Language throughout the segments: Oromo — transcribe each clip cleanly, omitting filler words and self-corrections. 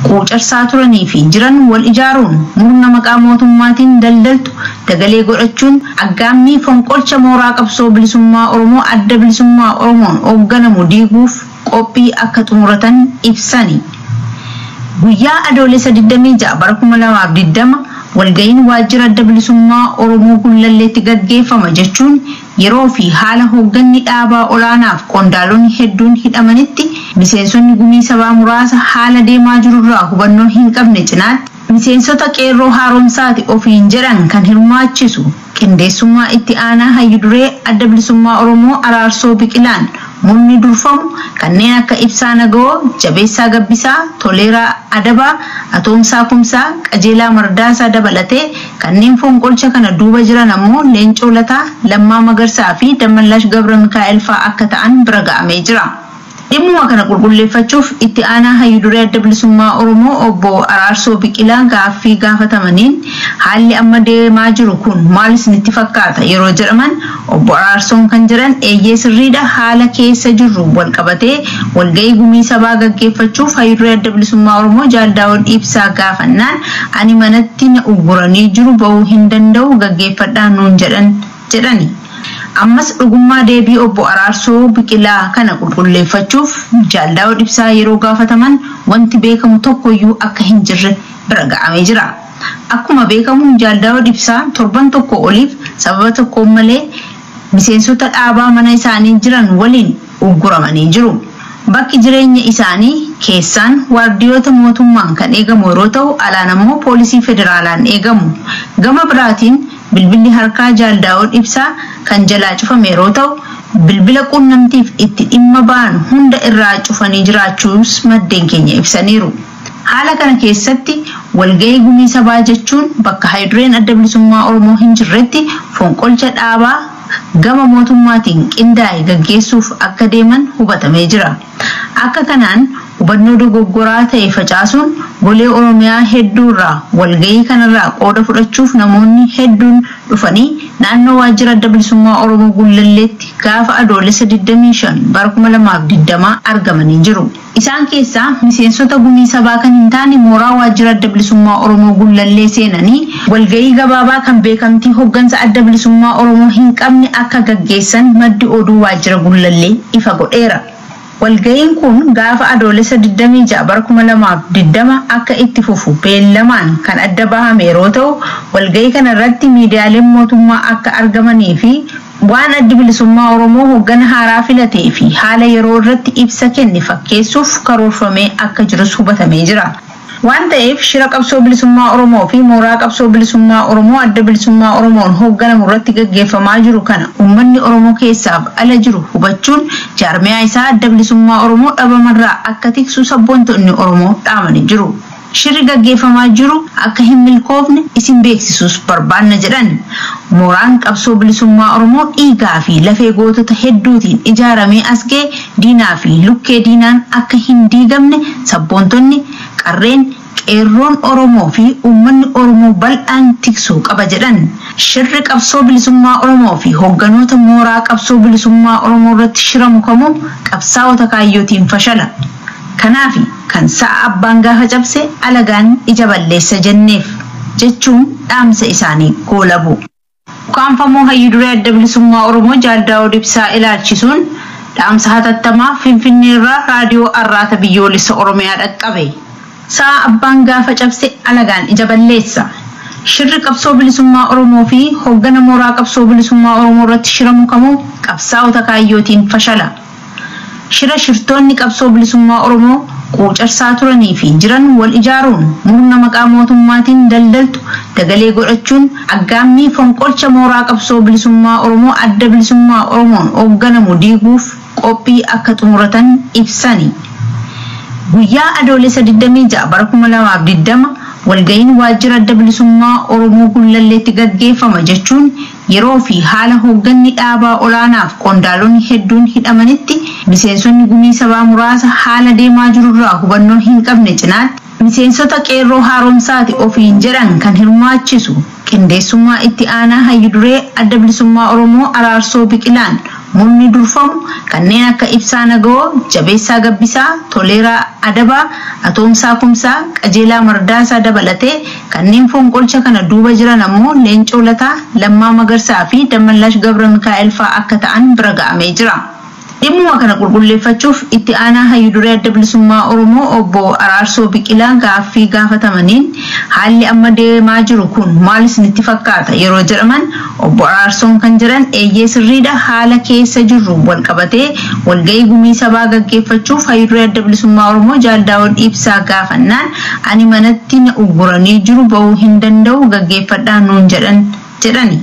quucarsaa turanii fi jiran wal ijaaruun murna maqaa mootummaatiin daldaltu dagalee godhachuun aggaammii fonqolcha mooraa qabsoo bilisummaa Oromoo adda bilisummaa Oromoon hoogganamu diiguuf qophii akka xumuratan ibsani. Guyyaa adoolessa 26 bara 2020 walga'iin waajjira adda bilisummaa Oromoo Gullalleetti gaggeeffama jechuun yeroo fi haala hoogganni dhaabaa olaanaaf qondaalonni hedduun hidhamanitti miseensonni gumii sabaa muraasa haala deemaa jirurraa hubannoo hin qabne cinaatti miseensota qeerroo haaromsaati ofiin jedhan kan hirmaachisu qindeessummaa itti aanaa hayyuduree adda bilisummaa Oromoo Araarsoo Biqilaan murni durfamu kanneen akka Ibsaa Nagoo, Jabeessaa Gabbisaa, Toleeraa Adabaa, Atoomsaa Kumsaa, Qajeelaa Mardaasaa dabalatee kanneen fonqolcha kana duuba jiran ammoo Leencoo Lataa, Lammaa Magarsaa fi Dammallaash Gabra Mikaa'el fa'aa akka ta'an bira ga'amee jira. Dhimmuma kana qulqulleeffachuuf itti aanaa hayyuduree adda bilisummaa Oromoo obbo Araarsoo Biqilaa gaaffii gaafatamaniin haalli amma deemaa jiru kun maal isinitti fakkaata yeroo jedhaman obbo Araarsoon kan jedhan eeyyee sirriidha haala keessa jirru wal qabatee walga'ii gumii sabaa gaggeeffachuuf hayyuduree adda bilisummaa Oromoo Jaaldaawwan Ibsaa gaafannaan ani manatti na ugguranii jiru ba'uu hin danda'u gaggeeffadhaa nuun jedhani. Ammas dhugummaa deebii obbo Araarsoo Biqilaa kana qulqulleeffachuuf Jaaldaawwan Ibsaa yeroo gaafataman wanti beekamu tokkoyyuu akka hin jirre bira ga'amee jira. Akkuma beekamu Jaaldaawwan Ibsaa torban tokko oliif sababa tokko malee miseensota dhaabaa mana isaanii jiran waliin ugguramanii jiru. Bakki jireenya isaanii keessaan waardiyoota mootummaan kan eegamu yeroo ta'u alaan ammoo poolisii federaalaan eegamu. Gama biraatiin bilbilli harkaa Jaaldaawwan Ibsaa kan jalaa cufame yeroo ta'u bilbila quunnamtiif itti dhimma ba'an hunda irraa cufanii jiraachuus maddeen keenya ibsaniiru. Haala kana keessatti walga'ii gumii sabaa jechuun bakka hayyudureen adda bilisummaa Oromoo hin jirretti fonqolcha dhaabaa gama mootummaatiin qindaa'e gaggeessuuf akka deeman hubatamee jira. Akka kanaan hubannoo dogoggoraa ta'e facaasuun golee Oromiyaa hedduurraa walga'ii kanarraa qooda fudhachuuf namoonni hedduun dhufanii naannoo waajjira adda bilisummaa Oromoo Gullalleetti gaafa adoolessa 25 bara 2020 argamanii jiru. Isaan keessaa miseensota gumii sabaa kan hin taane mooraa waajjira adda bilisummaa Oromoo Gullallee seenanii walga'ii gabaabaa kan beekamtii hooggansa adda bilisummaa Oromoo hin qabne akka gaggeessan maddi oduu waajjira Gullallee ifa godheera. Walga'iin kun gaafa adoolessa 26 bara 2020 akka itti fufu beellamaan kan adda bahame yeroo ta'u walga'ii kana irratti miidiyaaleen mootummaa akka argamanii fi waan addi bilisummaa Oromoo hooggana haaraa filatee fi haala yeroo irratti ibsa kenne fakkeessuuf karoorfamee akka jirus hubatamee jira. Waan ta'eef shira qabsoo bilisummaa Oromoo fi mooraa qabsoo bilisummaa Oromoo adda bilisummaa Oromoon hoogganamu irratti gaggeeffamaa jiru kana uummanni Oromoo keessaaf ala jiru hubachuun jaarmiyaa isaa adda bilisummaa Oromoo dhabamarraa akka tiksu sabboontonni Oromoo dhaamanii jiru. Shirri gaggeeffamaa jiru akka hin milkoofne isin beeksisuus barbaanna jedhan. Mooraan qabsoo bilisummaa Oromoo dhiigaa fi lafee gootota hedduutiin ijaaramee as ga'e diinaa fi lukkee diinaan akka hin diigamne sabboontonni qarreen qeerroon Oromoo fi uummanni Oromoo bal'aan tiksuu qaba jedhan. Shirri qabsoo bilisummaa Oromoo fi hoogganoota mooraa qabsoo bilisummaa Oromoo irratti shiramu kamuu qabsaa'ota kaayyootiin fashala. Kanaaf kan sa'a abbaan gaafa cabse alagaan ija balleessa jenneef jechuun dhaamsa isaanii goolabu. Kaanfamoo hayyuduree adda bilisummaa Oromoo Jaaldaawwan Ibsaa ilaalchisuun dhaamsa hatattamaa Finfinneerraa raadiyoo Arraata biyyoolessa Oromiyaa dhaqqabe. Sa'a abbaan gaafa cabse alagaan ija balleessa. Shirri qabsoo bilisummaa Oromoo fi hooggana mooraa qabsoo bilisummaa Oromoo irratti shiramu kamuu qabsaa'ota kaayyootiin fashala. Shira shirtoonni qabsoo bilisummaa Oromoo quucarsaa turanii fi jiran wal ijaaruun murna maqaa mootummaatiin daldaltu dagalee godhachuun aggaammii fonqolcha mooraa qabsoo bilisummaa Oromoo adda bilisummaa Oromoon hoogganamu diiguuf qophii akka xumuratan ibsani. Guyyaa adoolessa 26 bara 2020 walga'iin waajjira adda bilisummaa Oromoo Gullalleetti gaggeeffama jechuun yeroo fi haala hoogganni dhaabaa olaanaaf qondaalonni hedduun hidhamanitti miseensonni gumii sabaa muraasa haala deemaa jirurraa hubannoo hin qabne cinaatti miseensota qeerroo haaromsaati ofiin jedhan kan hirmaachisu qindeessummaa itti aanaa hayyuduree adda bilisummaa Oromoo Araarsoo Biqilaan murni durfamu kanneen akka Ibsaa Nagoo, Jabeessaa Gabbisaa, Toleeraa Adabaa, Atoomsaa Kumsaa, Qajeelaa Mardaasaa dabalatee kanneen fonqolcha kana duuba jiran ammoo Leencoo Lataa, Lammaa Magarsaa fi Dammallaash Gabra Mikaa'el fa'aa akka ta'an bira ga'amee jira. Dhimma kana qulqulleeffachuuf itti aanaa Hayyuduree Adda Bilisummaa Oromoo obbo Araarsoo Biqilaa gaaffii gaafatamaniin haalli amma deemaa jiru kun maal isinitti fakkaata yeroo jedhaman obbo Araarsoon kan jedhan eeyyee sirriidha haala keessa jirru wal qabatee walgahii gumii sabaa gaggeeffachuuf Hayyuduree Adda Bilisummaa Oromoo Jaal Daawud Ibsaa gaafannaan ani manatti na ugguranii jiru bahuu hin danda'u gaggeeffadhaa nuun jedhani.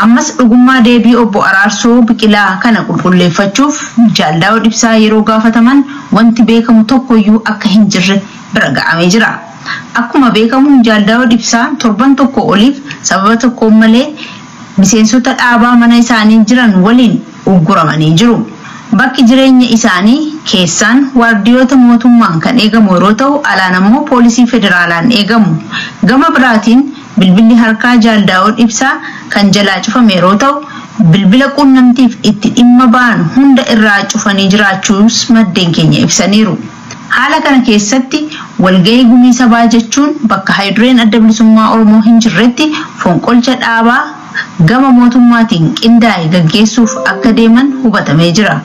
Ammas dhugummaa deebii obbo Araarsoo Biqilaa kana qulqulleeffachuuf Jaal Daawud Ibsaa yeroo gaafataman wanti beekamu tokkoyyuu akka hin jirre bira ga'amee jira. Akkuma beekamu Jaal Daawud Ibsaa torban tokko oliif sababa tokko malee miseensota dhaabaa mana isaanii jiran waliin ugguramanii jiru. Bakki jireenya isaanii keessaan waardiyoota mootummaan kan eegamu yeroo ta'u alaan ammoo poolisii federaalaan eegamu. Gama biraatiin bilbilli harkaa Jaal Daawud Ibsaa kan jalaa cufame yeroo ta'u bilbila quunnamtiif itti dhimma ba'an hunda irraa cufanii jiraachuus maddeen keenya ibsaniiru. Haala kana keessatti walgahii gumii sabaa jechuun bakka Hayyudureen Adda Bilisummaa Oromoo hin jirretti fonqolcha dhaabaa gama mootummaatiin qindaa'e gaggeessuuf akka deeman hubatamee jira.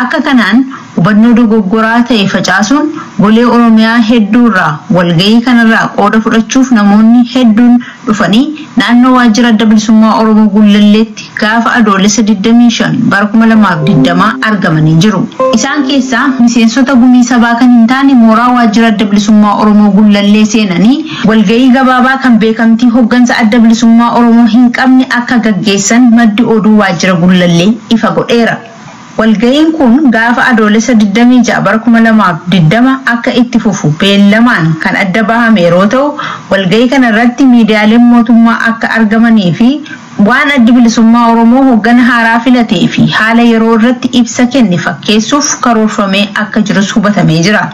Akka kanaan hubannoo dogoggoraa ta'e facaasuun golee Oromiyaa hedduurraa walgahii kanarraa qooda fudhachuuf namoonni hedduun dhufanii naannoo waajjira Adda Bilisummaa Oromoo Gullalleetti gaafa adoolessa 25 bara 2020 argamanii jiru. Isaan keessaa miseensota gumii sabaa kan hin taane mooraa waajjira Adda Bilisummaa Oromoo Gullallee seenanii walgahii gabaabaa kan beekamtii hoggansa Adda Bilisummaa Oromoo hin qabne akka gaggeessan maddi oduu waajjira Gullallee ifa godheera. Walgahiin kun gaafa adoolessa 26 bara 2020 akka itti fufu beellamaan kan adda bahame yeroo ta'u walgahii kana irratti miidiyaaleen mootummaa akka argamanii fi waan Adda Bilisummaa Oromoo hoggana haaraa filatee fi haala yeroo irratti ibsa kenne fakkeessuuf karoorfamee akka jirus hubatamee jira.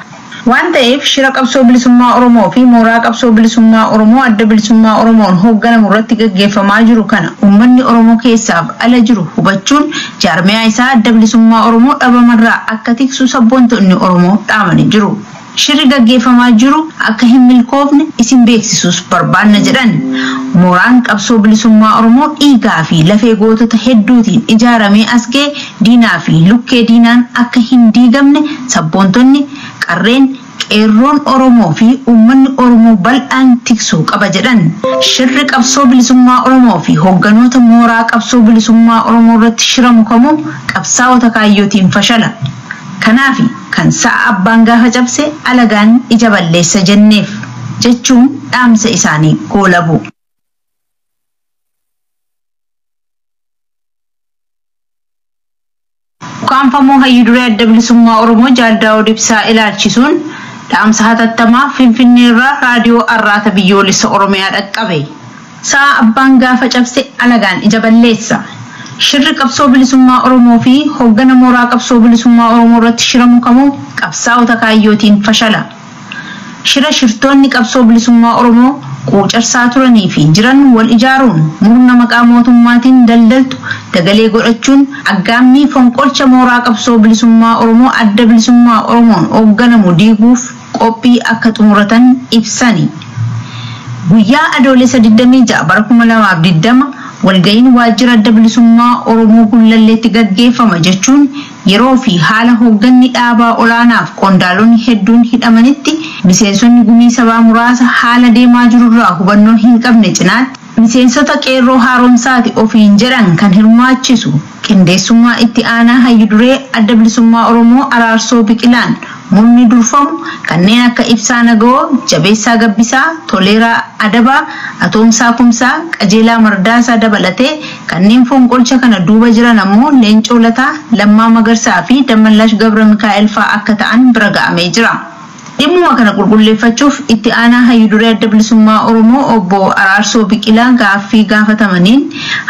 Waan ta'eef shira qabsoo bilisummaa Oromoo fi mooraa qabsoo bilisummaa Oromoo Adda Bilisummaa Oromoon hoogganamu irratti gaggeeffamaa jiru kana uummanni Oromoo keessaaf ala jiru hubachuun jaarmiyaa isaa Adda Bilisummaa Oromoo dhabamarraa akka tiksu sabboontonni Oromoo dhaamanii jiru. Shirri gaggeeffamaa jiru akka hin milkoofne isin beeksisuus barbaanna jedhan. Mooraan qabsoo bilisummaa Oromoo dhiigaa fi lafee gootota hedduutiin ijaaramee as ga'e diinaa fi lukkee diinaan akka hin diigamne sabboontonni qarreen qeerroon Oromoo fi uummanni Oromoo bal'aan tiksuu qaba jedhan. Shirri qabsoo bilisummaa Oromoo fi hoogganoota mooraa qabsoo bilisummaa Oromoo irratti shiramu kamuu qabsaa'ota kaayyootiin fashala. Kanaaf kan sa'a abbaan gaafa cabse alagaan ija balleessa jenneef jechuun dhaamsa isaanii goolabu. Kaanfamoo Hayyuduree Adda Bilisummaa Oromoo Jaal Daawud Ibsaa ilaalchisuun dhaamsa hatattamaa Finfinnee irraa raadiyoo Arraata Biyyoolessa Oromiyaa dhaqqabe. Sa'a abbaan gaafa cabse alagaan ija balleessa. Shirri qabsoo bilisummaa Oromoo fi hooggana mooraa qabsoo bilisummaa Oromoo irratti shiramu kamuu qabsaa'ota kaayyootiin fashala. Shira shirtoonni qabsoo bilisummaa Oromoo quucarsaa turanii fi jiran wal ijaaruun murna maqaa mootummaatiin daldaltu dagalee godhachuun aggaammii fonqolcha mooraa qabsoo bilisummaa Oromoo Adda Bilisummaa Oromoon hoogganamu diiguuf qophii akka xumuratan ibsani. Guyyaa adoolessa 26 bara 2020 walgahiin waajjira Adda Bilisummaa Oromoo Gullalleetti gaggeeffama jechuun yeroo fi haala hoogganni dhaabaa olaanaaf qondaalonni hedduun hidhamanitti miseensonni gumii sabaa muraasa haala deemaa jirurraa hubannoo hin qabne cinaatti miseensota qeerroo haaromsaati ofiin jedhan kan hirmaachisu qindeessummaa itti aanaa Hayyuduree Adda Bilisummaa Oromoo Araarsoo Biqilaan murni durfamu kanneen akka Ibsaa Nagoo, Jabeessaa Gabbisaa, Toleeraa Adabaa, Atoomsaa Kumsaa, Qajeelaa Mardaasaa dabalatee kanneen fonqolcha kana duuba jiran ammoo Leencoo Lataa, Lammaa Magarsaa fi Dammallaash Gabra Mikaa'el fa'aa akka ta'an bira ga'amee jira. Dhimma kana qulqulleeffachuuf itti aanaa Hayyuduree Adda Bilisummaa Oromoo obbo Araarsoo Biqilaa gaaffii gaafatamaniin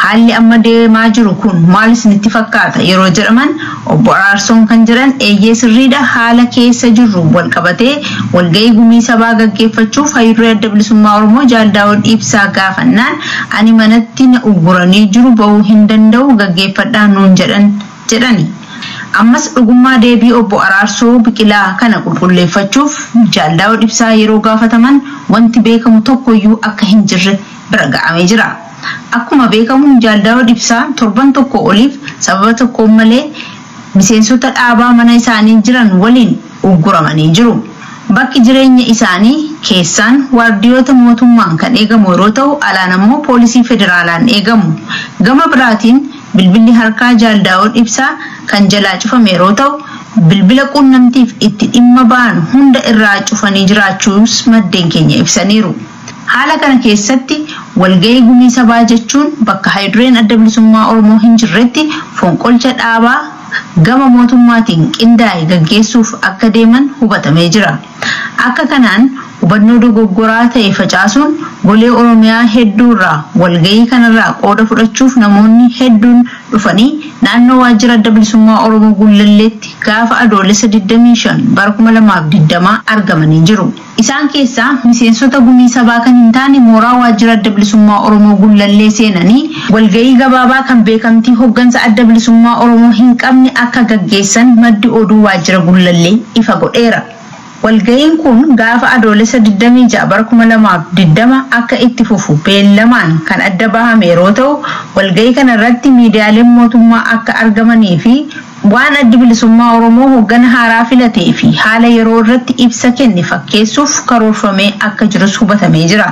haalli amma deemaa jiru kun maal isinitti fakkaata yeroo jedhaman obbo Araarsoon kan jedhan eeyyee sirriidha haala keessa jirru wal qabatee walgahii gumii sabaa gaggeeffachuuf Hayyuduree Adda Bilisummaa Oromoo Jaal Daawud Ibsaa gaafannaan ani manatti na ugguranii jiru bahuu hin danda'u gaggeeffadhaa nuun jedhani. Ammas dhugummaa deebii obbo Araarsoo Biqilaa kana qulqulleeffachuuf Jaal Daawud Ibsaa yeroo gaafataman wanti beekamu tokkoyyuu akka hin jirre bira ga'amee jira. Akkuma beekamu Jaal Daawud Ibsaa torban tokko oliif sababa tokko malee miseensota dhaabaa mana isaanii jiran waliin ugguramanii jiru. Bakki jireenya isaanii keessaan waardiyoota mootummaan kan eegamu yeroo ta'u alaan immoo poolisii federaalaan eegamu. Gama biraatiin bilbilli harkaa Jaal Daawud Ibsaa kan jalaa cufame yeroo ta'u bilbila quunnamtiif itti dhimma ba'an hunda irraa cufanii jiraachuus maddeen keenya ibsaniiru. Haala kana keessatti walgahii gumii sabaa jechuun bakka haydureen adda bilisummaa Oromoo hin jirretti fonqolcha dhaabaa gama mootummaatiin qindaa'e gaggeessuuf akka deeman hubatamee jira. Akka kanaan hubannoo dogoggoraa ta'e facaasuun golee Oromiyaa hedduurraa walgahii kanarraa qooda fudhachuuf namoonni hedduun dhufanii naannoo waajjira adda bilisummaa Oromoo Gullalleetti gaafa adoolessa 25 bara 2020 argamanii jiru. Isaan keessaa miseensota gumii sabaa kan hin taane mooraa waajjira adda bilisummaa Oromoo Gullallee seenanii walgahii gabaabaa kan beekamtii hoggansa adda bilisummaa Oromoo hin qabne akka gaggeessan maddi oduu waajjira Gullallee ifa godheera. Walgahiin kun gaafa adoolessa 26 bara 2020 akka itti fufu beellamaan kan adda bahame yeroo ta'u walgahii kana irratti miidiyaaleen mootummaa akka argamanii fi waan adda bilisummaa Oromoo hoggana haaraa filatee fi haala yeroo irratti ibsa kenne fakkeessuuf karoorfamee akka jirus hubatamee jira.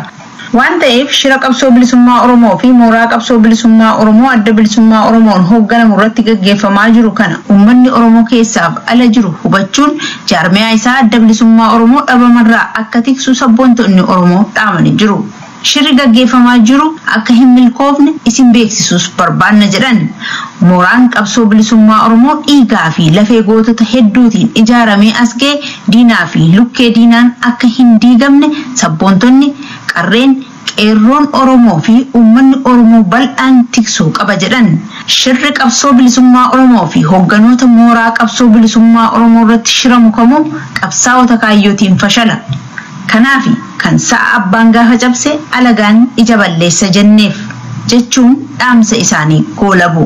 Waan ta'eef shira qabsoo bilisummaa Oromoo fi mooraa qabsoo bilisummaa Oromoo adda bilisummaa Oromoon hoogganamu irratti gaggeeffamaa jiru kana uummanni Oromoo keessaaf ala jiru hubachuun jaarmiyaa isaa adda bilisummaa Oromoo dhabamarraa akka tiksu sabboontonni Oromoo dhaamanii jiru. Shirri gaggeeffamaa jiru akka hin milkoofne isin beeksisuus barbaanna jedhan. Mooraan qabsoo bilisummaa Oromoo dhiigaa fi lafee gootota hedduutiin ijaaramee as ga'e diinaa fi lukkee diinaan akka hin diigamne sabboontonni qarreen qeerroon Oromoo fi uummanni Oromoo bal'aan tiksuu qaba jedhan. Shirri qabsoo bilisummaa Oromoo fi hoogganoota mooraa qabsoo bilisummaa Oromoo irratti shiramu kamuu qabsaa'ota kaayyootiin fashala. Kanaafi kan sa'a abbaan gaafa cabse alagaan ija balleessa jenneef jechuun dhaamsa isaanii goolabu.